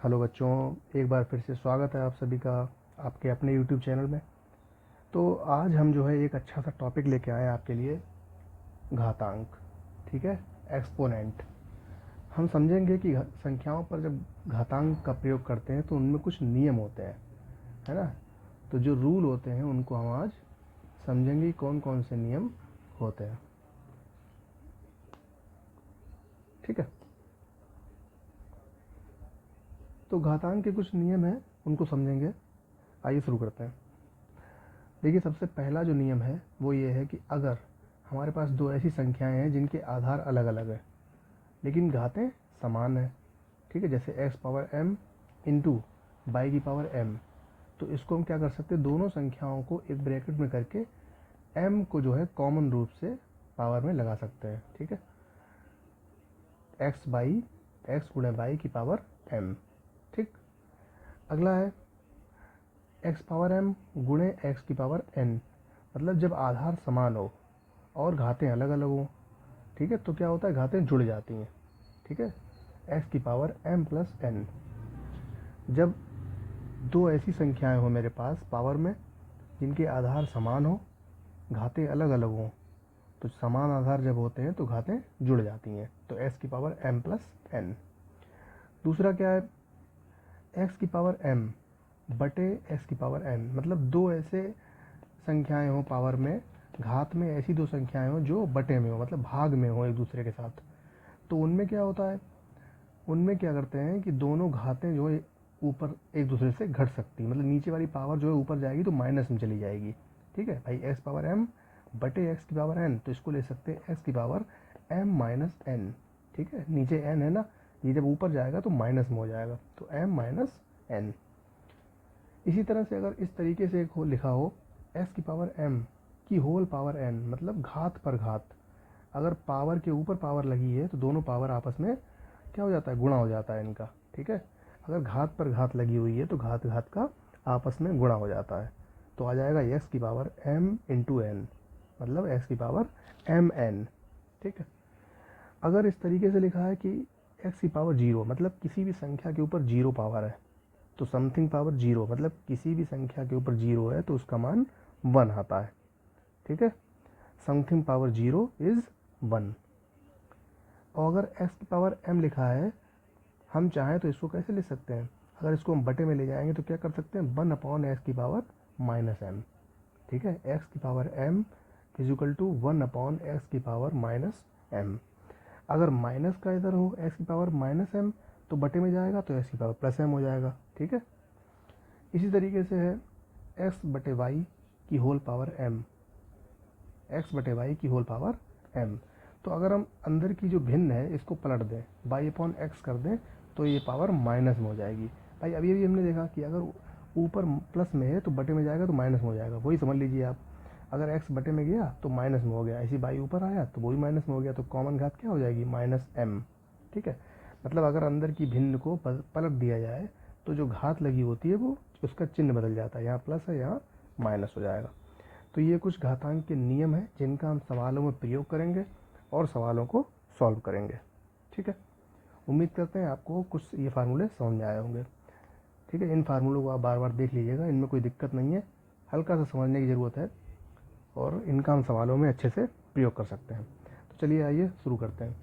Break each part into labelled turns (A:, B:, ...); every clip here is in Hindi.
A: हेलो बच्चों, एक बार फिर से स्वागत है आप सभी का आपके अपने यूट्यूब चैनल में। तो आज हम जो है एक अच्छा सा टॉपिक लेके आए हैं आपके लिए, घातांक। ठीक है, एक्सपोनेंट। हम समझेंगे कि संख्याओं पर जब घातांक का प्रयोग करते हैं तो उनमें कुछ नियम होते हैं, है ना। तो जो रूल होते हैं उनको हम आज समझेंगे कि कौन कौन से नियम होते हैं। ठीक है, तो घातांक के कुछ नियम हैं, उनको समझेंगे। आइए शुरू करते हैं। देखिए, सबसे पहला जो नियम है वो ये है कि अगर हमारे पास दो ऐसी संख्याएं हैं जिनके आधार अलग अलग है लेकिन घातें समान है, ठीक है, जैसे X power M into by की पावर एम, तो इसको हम क्या कर सकते हैं, दोनों संख्याओं को एक ब्रैकेट में करके एम को जो है कॉमन रूप से पावर में लगा सकते हैं। ठीक है, एक्स बाई एक्स गुणे बाई की पावर एम। ठीक, अगला है एक्स पावर एम गुणे एक्स की पावर एन, मतलब जब आधार समान हो और घातें अलग अलग हों, ठीक है, तो क्या होता है, घातें जुड़ जाती हैं। ठीक है, एक्स की पावर एम प्लस एन। जब दो ऐसी संख्याएं हो मेरे पास पावर में जिनके आधार समान हो, घातें अलग अलग हों, तो समान आधार जब होते हैं तो घातें जुड़ जाती हैं, तो एक्स की पावर एम प्लस एन। दूसरा क्या है, एक्स की पावर एम बटे एक्स की पावर एन, मतलब दो ऐसे संख्याएं हो पावर में, घात में ऐसी दो संख्याएं हो जो बटे में हो, मतलब भाग में हो एक दूसरे के साथ, तो उनमें क्या होता है, उनमें क्या करते हैं कि दोनों घातें जो है ऊपर एक दूसरे से घट सकती, मतलब नीचे वाली पावर जो है ऊपर जाएगी तो माइनस में चली जाएगी। ठीक है भाई, एक्स पावर एम बटे एक्स की पावर एन, तो इसको ले सकते हैं एक्स की पावर एम माइनस एन। ठीक है, नीचे एन है ना, ये जब ऊपर जाएगा तो माइनस में हो जाएगा, तो एम माइनस एन। इसी तरह से अगर इस तरीके से एक हो लिखा हो, एक्स की पावर एम की होल पावर एन, मतलब घात पर घात, अगर पावर के ऊपर पावर लगी है तो दोनों पावर आपस में क्या हो जाता है, गुणा हो जाता है इनका। ठीक है, अगर घात पर घात लगी हुई है तो घात घात का आपस में गुणा हो जाता है, तो आ जाएगा एक्स की पावर एम इंटू एन, मतलब एक्स की पावर एम एन। ठीक है, अगर इस तरीके से लिखा है कि एक्स की पावर जीरो, मतलब किसी भी संख्या के ऊपर जीरो पावर है, तो समथिंग पावर जीरो, मतलब किसी भी संख्या के ऊपर जीरो है तो उसका मान वन आता है। ठीक है, something power zero is one. और अगर एक्स की पावर एम लिखा है, हम चाहें तो इसको कैसे ले सकते हैं, अगर इसको हम बटे में ले जाएंगे तो क्या कर सकते हैं, वन अपॉन एक्स की पावर माइनस एम। ठीक है, एक्स की power M is equal to one upon X की पावर माइनस एम। अगर माइनस का इधर हो एक्स की पावर माइनस एम तो बटे में जाएगा तो एक्स की पावर प्लस एम हो जाएगा। ठीक है, इसी तरीके से है एक्स बटे वाई की होल पावर एम, एक्स बटे वाई की होल पावर एम। तो अगर हम अंदर की जो भिन्न है इसको पलट दें, वाई अपॉन एक्स कर दें, तो ये पावर माइनस में हो जाएगी। भाई अभी अभी हमने देखा कि अगर ऊपर प्लस में है तो बटे में जाएगा तो माइनस में हो जाएगा, वही समझ लीजिए आप। अगर एक्स बटे में गया तो माइनस में हो गया, ऐसी बाई ऊपर आया तो वो भी माइनस में हो गया, तो कॉमन घात क्या हो जाएगी, माइनस एम। ठीक है, मतलब अगर अंदर की भिन्न को पलट दिया जाए तो जो घात लगी होती है वो उसका चिन्ह बदल जाता है, यहाँ प्लस है यहाँ माइनस हो जाएगा। तो ये कुछ घातांक के नियम हैं जिनका हम सवालों में प्रयोग करेंगे और सवालों को सॉल्व करेंगे। ठीक है, उम्मीद करते हैं आपको कुछ ये फार्मूले समझ में आए होंगे। ठीक है, इन फार्मूलों को आप बार बार देख लीजिएगा, इनमें कोई दिक्कत नहीं है, हल्का सा समझने की ज़रूरत है और इनका हम सवालों में अच्छे से प्रयोग कर सकते हैं। तो चलिए आइए शुरू करते हैं।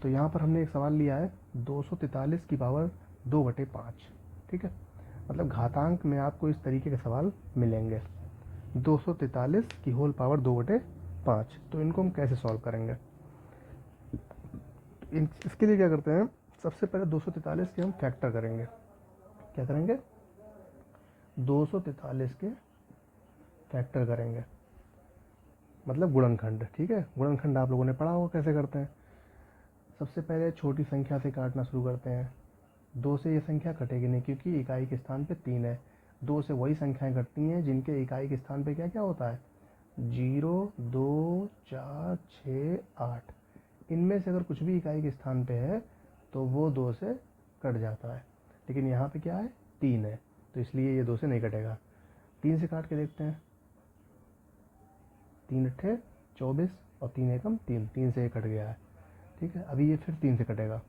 A: तो यहाँ पर हमने एक सवाल लिया है 243 की पावर 2/5। ठीक है, मतलब घातांक में आपको इस तरीके के सवाल मिलेंगे, 243 की होल पावर 2/5। तो इनको हम कैसे सॉल्व करेंगे, इसके लिए क्या करते हैं, सबसे पहले 243 के हम फैक्टर करेंगे। क्या करेंगे, 243 के फैक्टर करेंगे, मतलब गुणनखंड। ठीक है, गुणनखंड आप लोगों ने पढ़ा होगा कैसे करते हैं। सबसे पहले छोटी संख्या से काटना शुरू करते हैं, दो से ये संख्या कटेगी नहीं क्योंकि इकाई के स्थान पे तीन है। दो से वही संख्याएं कटती हैं जिनके इकाई के स्थान पे क्या क्या होता है, 0, 2, 4, 6, 8। इनमें से अगर कुछ भी इकाई के स्थान पे है तो वो दो से कट जाता है, लेकिन यहाँ पे क्या है, तीन है, तो इसलिए ये दो से नहीं कटेगा। तीन से काट के देखते हैं, 3 अट्ठे 24 और 3 एकम 3, तीन से ये कट गया है। ठीक है, अभी ये फिर तीन से कटेगा,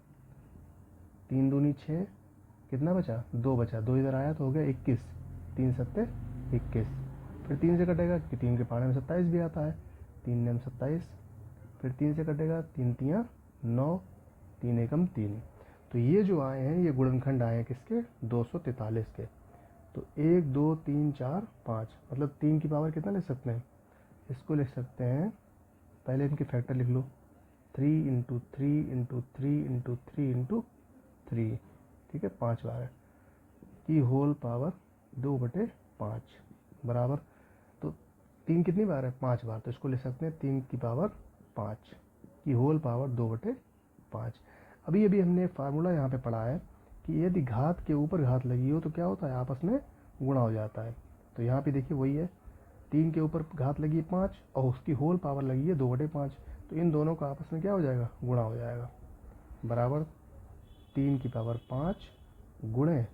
A: 3 दूनी 6, कितना बचा, 2 बचा, 2 इधर आया तो हो गया 21, 3 सत्ते 21, फिर 3 से कटेगा कि 3 के पाने में 27 भी आता है, 3 नेम 27, फिर 3 से कटेगा, 3 तियाँ 9, 3 एकम 3। तो ये जो आए हैं ये गुणनखंड आए हैं किसके, 243 के। तो 1 2 3 4 5 मतलब 3 की पावर कितना लिख सकते हैं, इसको लिख सकते हैं, पहले इनके फैक्टर लिख लो, 3 इंटू 3 इंटू 3 इंटू 3 इंटू 3, ठीक है, 5 बार है, की होल पावर 2/5 बराबर, तो 3 कितनी बार है, 5 बार, तो इसको लिख सकते हैं 3 की पावर 5 की होल पावर 2/5। अभी अभी हमने फार्मूला यहाँ पे पढ़ा है कि यदि घात के ऊपर घात लगी हो तो क्या होता है, आपस में गुणा हो जाता है। तो यहाँ पे देखिए वही है, 3 के ऊपर घात लगी है 5 और उसकी होल पावर लगी है 2/5, तो इन दोनों का आपस में क्या हो जाएगा, गुणा हो जाएगा, बराबर 3 की पावर 5 गुणे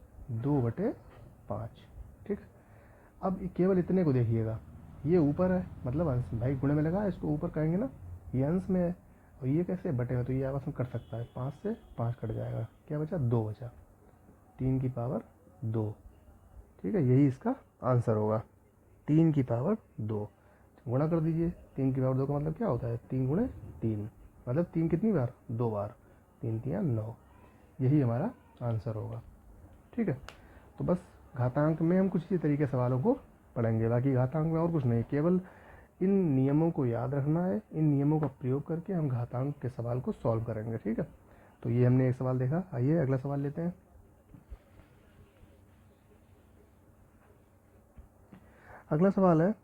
A: 2/5। ठीक, अब केवल इतने को देखिएगा, ये ऊपर है मतलब अंश, भाई गुणे में लगा है, इसको ऊपर कहेंगे ना, ये अंश में है और ये कैसे बटे में, तो ये आपस में कट सकता है, 5 से 5 कट जाएगा, क्या बचा, 2 बचा, 3 की पावर 2। ठीक है, यही इसका आंसर होगा, 3 की पावर 2 गुणा कर दीजिए, 3 की पावर 2 का मतलब क्या होता है, 3 गुणे 3 मतलब 3 कितनी बार, 2 बार, 3 तियाँ 9, यही हमारा आंसर होगा। ठीक है, तो बस घातांक में हम कुछ इसी तरीके सवालों को पढ़ेंगे, बाकी घातांक में और कुछ नहीं, केवल इन नियमों को याद रखना है, इन नियमों का प्रयोग करके हम घातांक के सवाल को सॉल्व करेंगे। ठीक है, तो ये हमने एक सवाल देखा, आइए अगला सवाल लेते हैं। अगला सवाल है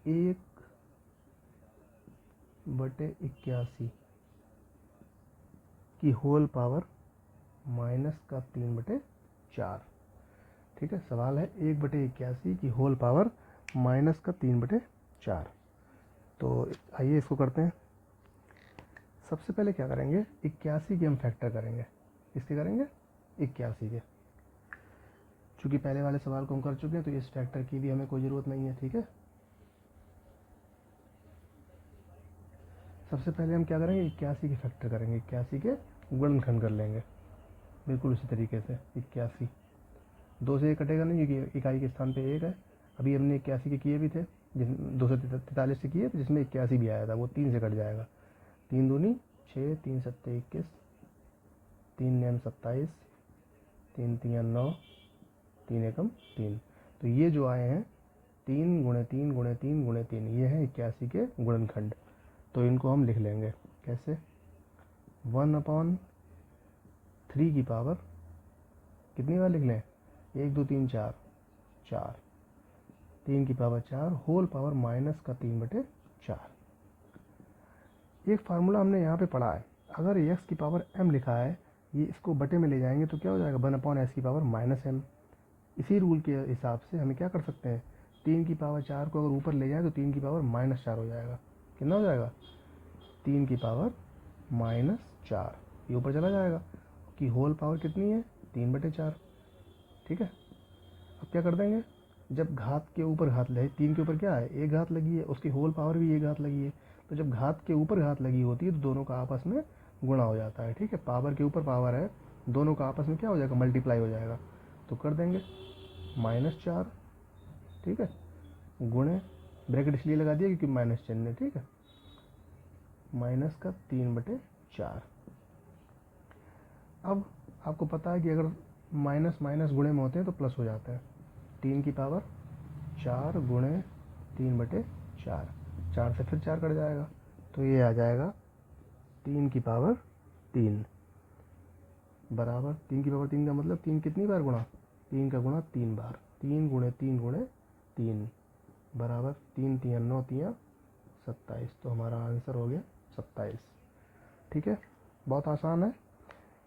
A: 1/81 की होल पावर -3/4। ठीक है, सवाल है 1/81 की होल पावर -3/4। तो आइए इसको करते हैं। सबसे पहले क्या करेंगे, 81 के हम फैक्टर करेंगे, किसके करेंगे, 81 के, चूँकि पहले वाले सवाल को हम कर चुके हैं तो इस फैक्टर की भी हमें कोई ज़रूरत नहीं है। ठीक है, सबसे पहले हम क्या करेंगे, 81 के फैक्टर करेंगे, 81 के गुणनखंड कर लेंगे, बिल्कुल उसी तरीके से 81, 2 से 1 कटेगा नहीं क्योंकि इकाई के स्थान पे 1 है। अभी हमने 81 के किए भी थे, 243 से किए, तो जिसमें 81 भी आया था, वो 3 से कट जाएगा, 3 दूनी 6, 3 सत्ते 21, 3 नेम 27, 3 तियाँ 9, 3 एकम 3। तो ये जो आए हैं 3 गुणे 3 गुणे 3 गुणे 3, ये हैं 81 के गुणनखंड। तो इनको हम लिख लेंगे कैसे, 1/3 की पावर कितनी बार लिख लें, 1 2 3 4, 4, 3 की पावर 4 होल पावर -3/4। एक फार्मूला हमने यहाँ पे पढ़ा है, अगर x की पावर m लिखा है, ये इसको बटे में ले जाएंगे तो क्या हो जाएगा, 1/s की पावर -m। इसी रूल के हिसाब से हमें क्या कर सकते हैं, 3 की पावर 4 को अगर ऊपर ले जाए तो 3 की पावर -4 हो जाएगा, कितना हो जाएगा, 3 की पावर -4, ये ऊपर चला जाएगा, कि होल पावर कितनी है, 3/4। ठीक है, अब क्या कर देंगे, जब घात के ऊपर घात लगे, 3 के ऊपर क्या है, 1 घात लगी है, उसकी होल पावर भी 1 घात लगी है, तो जब घात के ऊपर घात लगी होती है तो दोनों का आपस में गुणा हो जाता है। ठीक है, पावर के ऊपर पावर है, दोनों का आपस में क्या हो जाएगा, मल्टीप्लाई हो जाएगा, तो कर देंगे -4। ठीक है, गुणे, ब्रैकेट इसलिए लगा दिया क्योंकि माइनस चिन्ह है। ठीक है, -3/4। अब आपको पता है कि अगर माइनस माइनस गुणे में होते हैं तो प्लस हो जाते हैं, 3 की पावर 4 गुणे 3/4, 4 से फिर 4 कट जाएगा, तो ये आ जाएगा 3 की पावर 3 बराबर, 3 की पावर 3 का मतलब 3 कितनी बार गुणा, 3 का गुणा 3 बार, 3 गुणे 3 गुणे 3 बराबर 3 तियाँ 9 तियाँ 27, तो हमारा आंसर हो गया 27। ठीक है, बहुत आसान है,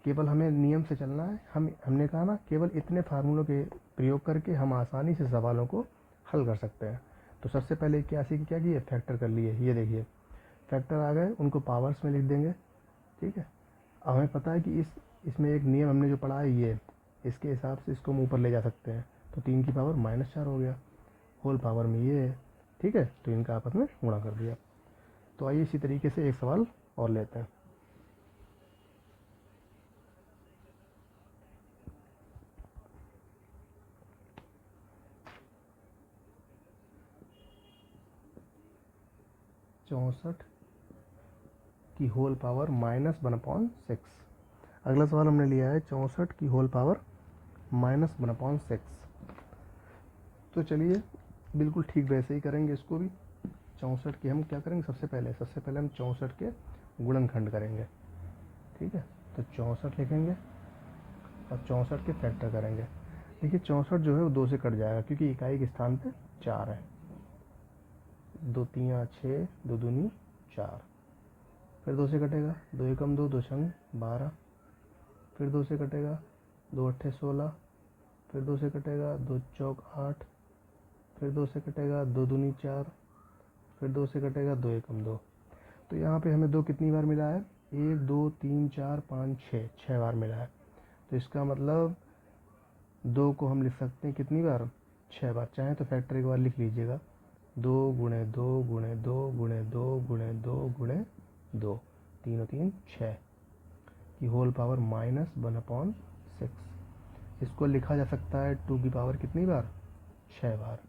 A: केवल हमें नियम से चलना है। हमने कहा ना, केवल इतने फार्मूलों के प्रयोग करके हम आसानी से सवालों को हल कर सकते हैं। तो सबसे पहले 81 की क्या किए, फैक्टर कर लिए, ये देखिए फैक्टर आ गए, उनको पावर्स में लिख देंगे। ठीक है, अब हमें पता है कि इसमें एक नियम हमने जो पढ़ा है, ये इसके हिसाब से इसको हम ऊपर ले जा सकते हैं, तो 3 की पावर -4 हो गया, होल पावर में ये है। ठीक है, तो इनका आपस में गुणा कर दिया। तो आइए इसी तरीके से एक सवाल और लेते हैं। 64 की होल पावर -1/6। अगला सवाल हमने लिया है 64 की होल पावर -1/6। तो चलिए बिल्कुल ठीक वैसे ही करेंगे इसको भी। 64 की हम क्या करेंगे, सबसे पहले हम 64 के गुणनखंड करेंगे। ठीक है, तो 64 लिखेंगे और 64 के फैक्टर करेंगे। देखिए 64 जो है वो 2 से कट जाएगा क्योंकि इकाई के स्थान पे 4 है। 2 3 6, 2 दूनी 4, फिर 2 से कटेगा, 2 एकम 2, 2 छंग 12, फिर 2 से कटेगा, 2 अट्ठे 16, फिर 2 से कटेगा, 2 चौक 8, फिर 2 से कटेगा, 2 दूनी 4, फिर 2 से कटेगा, 2 एकम 2। तो यहाँ पे हमें 2 कितनी बार मिला है, 1 2 3 4 5 6 बार मिला है। तो इसका मतलब 2 को हम लिख सकते हैं कितनी बार, 6 बार। चाहे तो फैक्टर एक बार लिख लीजिएगा, 2 गुणे 2 गुणे 2 गुणे 2 गुणे 2 गुणे 2, 3 3 6 की होल पावर -1/6। इसको लिखा जा सकता है 2 की पावर कितनी बार, 6 बार,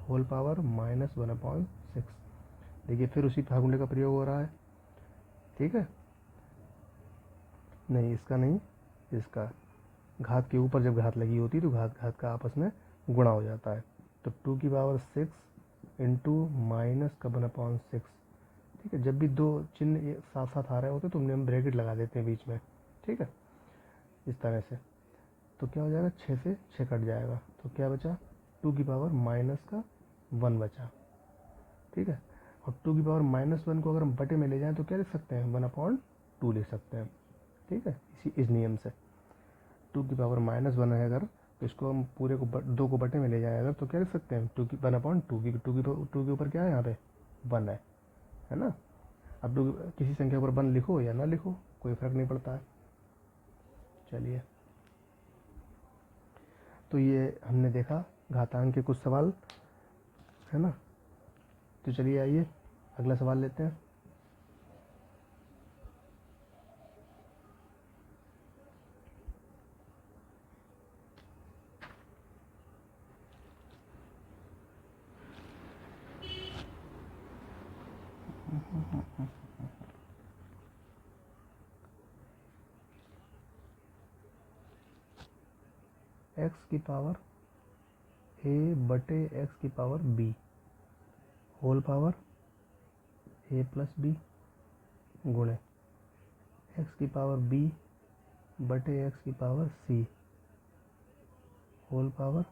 A: होल पावर -1/6। देखिए फिर उसी फार्मूले का प्रयोग हो रहा है। ठीक है, नहीं इसका नहीं, इसका घात के ऊपर जब घात लगी होती है तो घात घात का आपस में गुणा हो जाता है। तो 2 की पावर 6 इंटू -1/6। ठीक है, जब भी 2 चिन्ह साथ साथ आ रहे होते तो हम ब्रैकेट लगा देते हैं बीच में। ठीक है, इस तरह से। तो क्या हो जाएगा, 6 से 6 कट जाएगा, तो क्या बचा, 2 की पावर -1 बचा। ठीक है, और 2 की पावर -1 को अगर हम बटे में ले जाएं तो क्या लिख सकते हैं, 1/2 लिख सकते हैं। ठीक है, इस नियम से 2 की पावर -1 है अगर, तो इसको हम पूरे को 2 को बटे में ले जाए अगर, तो क्या लिख सकते हैं, 2 की 1/2 की 2 के ऊपर क्या है, यहाँ पे 1 है ना। अब किसी संख्या पर 1 लिखो या ना लिखो कोई फर्क नहीं पड़ता है। चलिए, तो ये हमने देखा घातांक के कुछ सवाल, है ना। तो चलिए आइए अगला सवाल लेते हैं। x की पावर a बटे x की power b whole power a plus B गुणे x की पावर b बटे x की power c whole power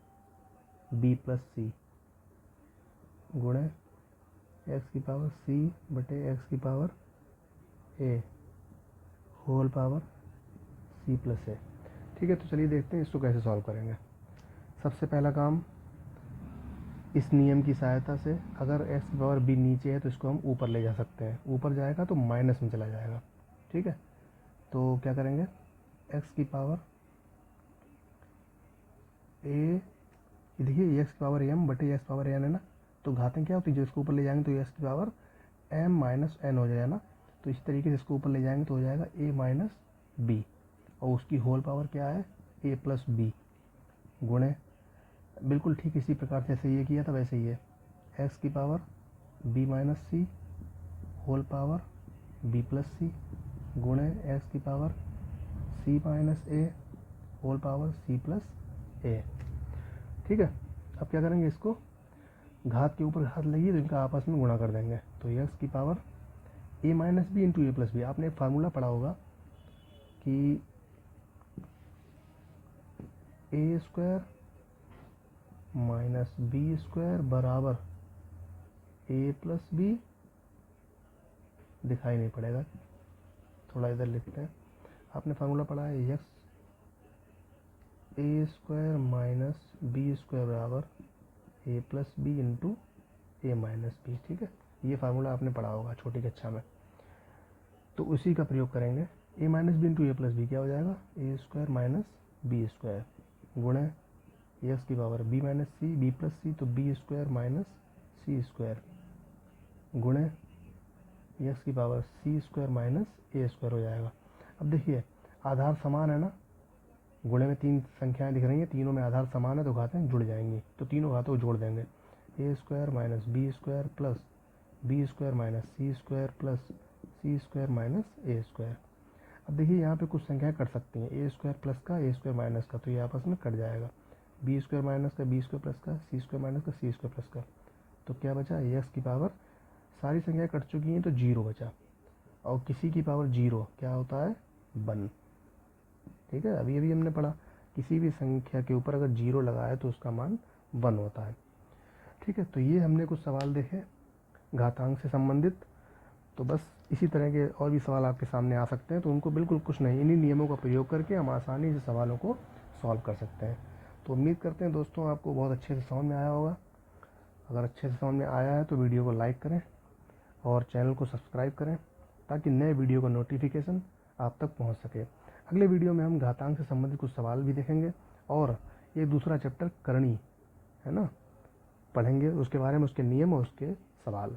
A: b plus c गुणे x की पावर c बटे x की power a whole power c plus a। ठीक है, तो चलिए देखते हैं इसको कैसे सॉल्व करेंगे। सबसे पहला काम, इस नियम की सहायता से अगर x की पावर b नीचे है तो इसको हम ऊपर ले जा सकते हैं। ऊपर जाएगा तो माइनस में चला जाएगा। ठीक है, तो क्या करेंगे, x की पावर a, देखिए x की पावर m बटे x पावर n है ना, तो घातें क्या होती है, जो इसको ऊपर ले जाएंगे तो x की पावर m माइनस n हो जाएगा ना। तो इस तरीके से इसको ऊपर ले जाएंगे तो हो जाएगा a माइनस बी, और उसकी होल पावर क्या है, a प्लस बी गुणे, बिल्कुल ठीक इसी प्रकार से जैसे ये किया था वैसे ही है, x की power b minus C whole power b plus C गुणे x की power c minus a whole power c plus a। ठीक है, अब क्या करेंगे, इसको घात के ऊपर घात लगी तो इनका आपस में गुणा कर देंगे। तो x की power a minus B into A plus B, आपने एक फार्मूला पढ़ा होगा कि A square minus B square बराबर ए प्लस बी, दिखाई नहीं पड़ेगा, थोड़ा इधर लिखते हैं। आपने फार्मूला पढ़ा है एक्स ए स्क्वायर माइनस बी स्क्वायर बराबर A plus B into A minus B. ठीक है, ये फार्मूला आपने पढ़ा होगा छोटी कक्षा में, तो उसी का प्रयोग करेंगे। A minus B into A plus B क्या हो जाएगा, A square minus B square गुणे एक्स की power B minus C B plus C, तो B square minus C square गुणे एक्स की power C square minus A square हो जाएगा। अब देखिए आधार समान है ना, गुणे में 3 संख्याएं दिख रही हैं, तीनों में आधार समान है तो घातें जुड़ जाएंगी, तो तीनों घातों को जोड़ देंगे। A square minus B square plus B square minus C square plus C square minus A square. अब देखिए यहाँ पे कुछ संख्याएं कट सकती हैं, ए स्क्वायर प्लस का ए स्क्वायर माइनस का, तो ये आपस में कट जाएगा। बी स्क्वायर माइनस का बी स्क्वायर प्लस का, सी स्क्वायर माइनस का सी स्क्वायर प्लस का, तो क्या बचा, एक्स की पावर, सारी संख्याएं कट चुकी हैं तो जीरो बचा। और किसी की पावर जीरो क्या होता है, 1। ठीक है, अभी अभी हमने पढ़ा किसी भी संख्या के ऊपर अगर जीरो लगाए तो उसका मान 1 होता है। ठीक है, तो ये हमने कुछ सवाल देखे घातांक से संबंधित। तो बस इसी तरह के और भी सवाल आपके सामने आ सकते हैं, तो उनको बिल्कुल कुछ नहीं, इन्हीं नियमों का प्रयोग करके हम आसानी से सवालों को सॉल्व कर सकते हैं। तो उम्मीद करते हैं दोस्तों आपको बहुत अच्छे से समझ में आया होगा। अगर अच्छे से समझ में आया है तो वीडियो को लाइक करें और चैनल को सब्सक्राइब करें ताकि नए वीडियो का नोटिफिकेशन आप तक पहुंच सके। अगले वीडियो में हम घातांक से संबंधित कुछ सवाल भी देखेंगे और एक दूसरा चैप्टर करणी है ना पढ़ेंगे, उसके बारे में, उसके नियम और उसके सवाल।